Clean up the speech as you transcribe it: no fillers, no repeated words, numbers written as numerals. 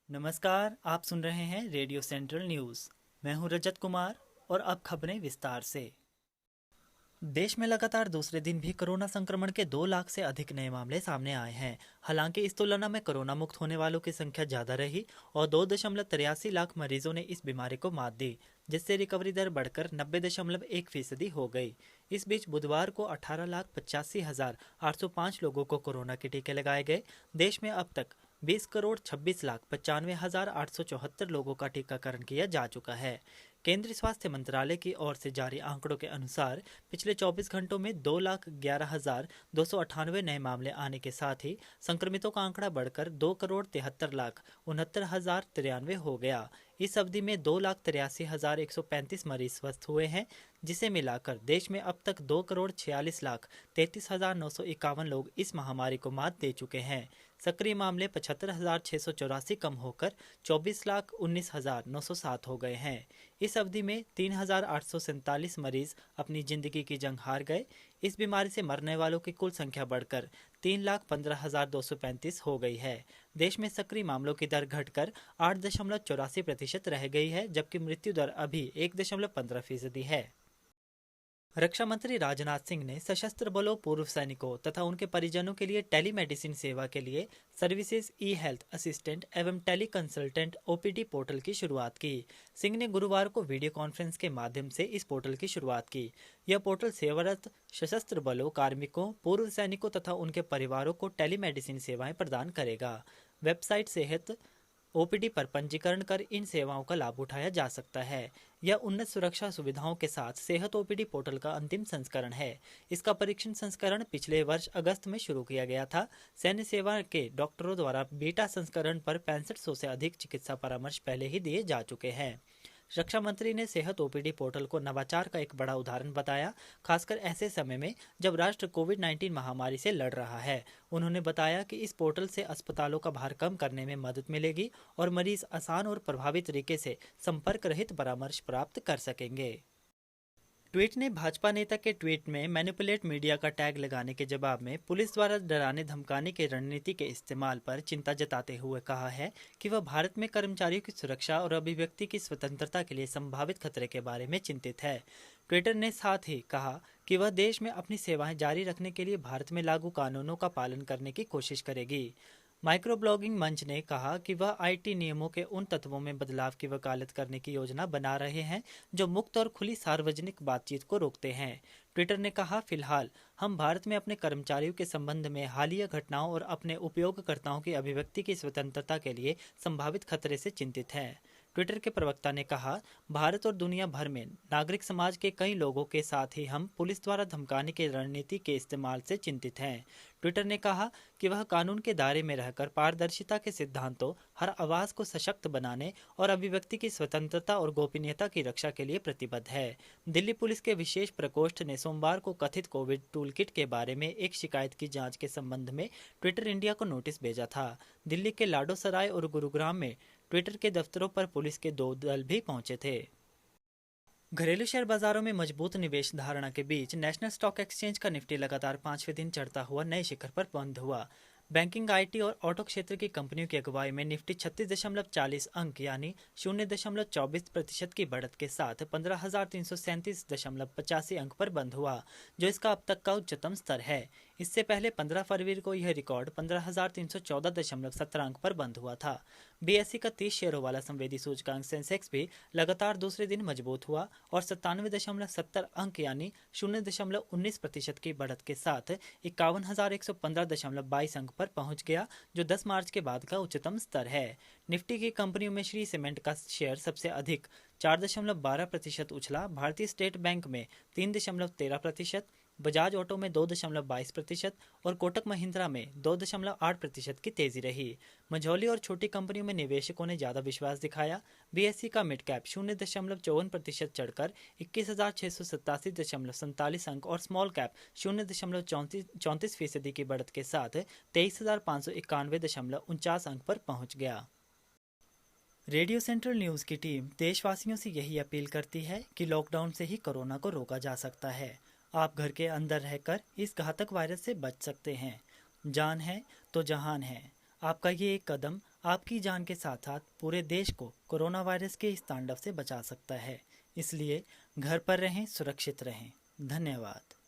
नमस्कार, आप सुन रहे हैं रेडियो सेंट्रल न्यूज़। मैं हूं रजत कुमार और अब खबरें विस्तार से। देश में लगातार दूसरे दिन भी कोरोना संक्रमण के 2 लाख से अधिक नए मामले सामने आए हैं। हालांकि इस तुलना में कोरोना मुक्त होने वालों की संख्या ज़्यादा रही और 2.83 लाख मरीजों ने इस बीमारी को मात दी, जिससे रिकवरी दर बढ़कर 90.1% हो गई। इस बीच बुधवार को 18,85,805 लोगों को कोरोना के टीके लगाए गए। देश में अब तक 20,26,95,874 लोगों का टीकाकरण किया जा चुका है। केंद्रीय स्वास्थ्य मंत्रालय की ओर से जारी आंकड़ों के अनुसार पिछले 24 घंटों में 2,11,298 नए मामले आने के साथ ही संक्रमितों का आंकड़ा बढ़कर 2,73,69,093 हो गया। इस अवधि में 2,83,135 मरीज स्वस्थ हुए हैं, जिसे मिलाकर देश में अब तक 2,46,33,951 लोग इस महामारी को मात दे चुके हैं। सक्रिय मामले 75,684 कम होकर 24,19,907 हो गए हैं। इस अवधि में 3,847 मरीज अपनी जिंदगी की जंग हार गए। इस बीमारी से मरने वालों की कुल संख्या बढ़कर 3,15,235 हो गई है। देश में सक्रिय मामलों की दर घटकर 8.84% रह गई है, जबकि मृत्यु दर अभी 1.15% है। रक्षा मंत्री राजनाथ सिंह ने सशस्त्र बलों, पूर्व सैनिकों तथा उनके परिजनों के लिए टेलीमेडिसिन सेवा के लिए सर्विसेज ई हेल्थ असिस्टेंट एवं टेली कंसल्टेंट ओपीडी पोर्टल की शुरुआत की। सिंह ने गुरुवार को वीडियो कॉन्फ्रेंस के माध्यम से इस पोर्टल की शुरुआत की। यह पोर्टल सेवारत सशस्त्र बलों, कार्मिकों, पूर्व सैनिकों तथा उनके परिवारों को टेलीमेडिसिन सेवाएं प्रदान करेगा। वेबसाइट सेहत ओपीडी पर पंजीकरण कर इन सेवाओं का लाभ उठाया जा सकता है। यह उन्नत सुरक्षा सुविधाओं के साथ सेहत ओपीडी पोर्टल का अंतिम संस्करण है। इसका परीक्षण संस्करण पिछले वर्ष अगस्त में शुरू किया गया था। सैन्य सेवा के डॉक्टरों द्वारा बीटा संस्करण पर 6500 से अधिक चिकित्सा परामर्श पहले ही दिए जा चुके हैं। रक्षा मंत्री ने सेहत ओपीडी पोर्टल को नवाचार का एक बड़ा उदाहरण बताया, खासकर ऐसे समय में जब राष्ट्र कोविड-19 महामारी से लड़ रहा है। उन्होंने बताया कि इस पोर्टल से अस्पतालों का भार कम करने में मदद मिलेगी और मरीज आसान और प्रभावी तरीके से संपर्क रहित परामर्श प्राप्त कर सकेंगे। ट्वीट ने भाजपा नेता के ट्वीट में मैनिपुलेट मीडिया का टैग लगाने के जवाब में पुलिस द्वारा डराने धमकाने की रणनीति के इस्तेमाल पर चिंता जताते हुए कहा है कि वह भारत में कर्मचारियों की सुरक्षा और अभिव्यक्ति की स्वतंत्रता के लिए संभावित खतरे के बारे में चिंतित है। ट्विटर ने साथ ही कहा कि वह देश में अपनी सेवाएं जारी रखने के लिए भारत में लागू कानूनों का पालन करने की कोशिश करेगी। माइक्रो ब्लॉगिंग मंच ने कहा कि वह आईटी नियमों के उन तत्वों में बदलाव की वकालत करने की योजना बना रहे हैं जो मुक्त और खुली सार्वजनिक बातचीत को रोकते हैं। ट्विटर ने कहा, फिलहाल हम भारत में अपने कर्मचारियों के संबंध में हालिया घटनाओं और अपने उपयोगकर्ताओं की अभिव्यक्ति की स्वतंत्रता के लिए संभावित खतरे से चिंतित हैं। ट्विटर के प्रवक्ता ने कहा, भारत और दुनिया भर में नागरिक समाज के कई लोगों के साथ ही हम पुलिस द्वारा धमकाने की रणनीति के इस्तेमाल से चिंतित हैं। ट्विटर ने कहा कि वह कानून के दायरे में रहकर पारदर्शिता के सिद्धांतों, हर आवाज को सशक्त बनाने और अभिव्यक्ति की स्वतंत्रता और गोपनीयता की रक्षा के लिए प्रतिबद्ध है। दिल्ली पुलिस के विशेष प्रकोष्ठ ने सोमवार को कथित कोविड टूलकिट के बारे में एक शिकायत की जांच के संबंध में ट्विटर इंडिया को नोटिस भेजा था। दिल्ली के लाडोसराय और गुरुग्राम में ट्विटर के दफ्तरों पर पुलिस के 2 दल भी पहुंचे थे। घरेलू शेयर बाजारों में मजबूत निवेश धारणा के बीच नेशनल स्टॉक एक्सचेंज का निफ्टी लगातार 5वें दिन चढ़ता हुआ नए शिखर पर बंद हुआ। बैंकिंग, आईटी और ऑटो क्षेत्र की कंपनियों की अगुवाई में निफ्टी 36.40 अंक यानी 0.24% की बढ़त के साथ 15,337.85 अंक पर बंद हुआ, जो इसका अब तक का उच्चतम स्तर है। इससे पहले 15 फरवरी को यह रिकॉर्ड 15,314.17 अंक पर बंद हुआ था। बीएसई का 30 शेयरों वाला संवेदी सूचकांक सेंसेक्स भी लगातार दूसरे दिन मजबूत हुआ और 97.70 अंक यानी 0.19% की बढ़त के साथ 51,115.22 अंक पर पहुंच गया, जो 10 मार्च के बाद का उच्चतम स्तर है। निफ्टी की कंपनियों में श्री सीमेंट का शेयर सबसे अधिक 4.12% उछला। भारतीय स्टेट बैंक में 3.13%, बजाज ऑटो में 2.22% और कोटक महिंद्रा में 2.8% की तेजी रही। मझौली और छोटी कंपनियों में निवेशकों ने ज्यादा विश्वास दिखाया। बीएसई का मिड कैप 0.54% चढ़कर 21,687.47 अंक और स्मॉल कैप 0.34% की बढ़त के साथ 23,591.49 अंक पर पहुंच गया। रेडियो सेंट्रल न्यूज़ की टीम देशवासियों से यही अपील करती है कि लॉकडाउन से ही कोरोना को रोका जा सकता है। आप घर के अंदर रहकर इस घातक वायरस से बच सकते हैं। जान है तो जहान है। आपका ये एक कदम आपकी जान के साथ साथ पूरे देश को कोरोना वायरस के इस तांडव से बचा सकता है। इसलिए घर पर रहें, सुरक्षित रहें। धन्यवाद।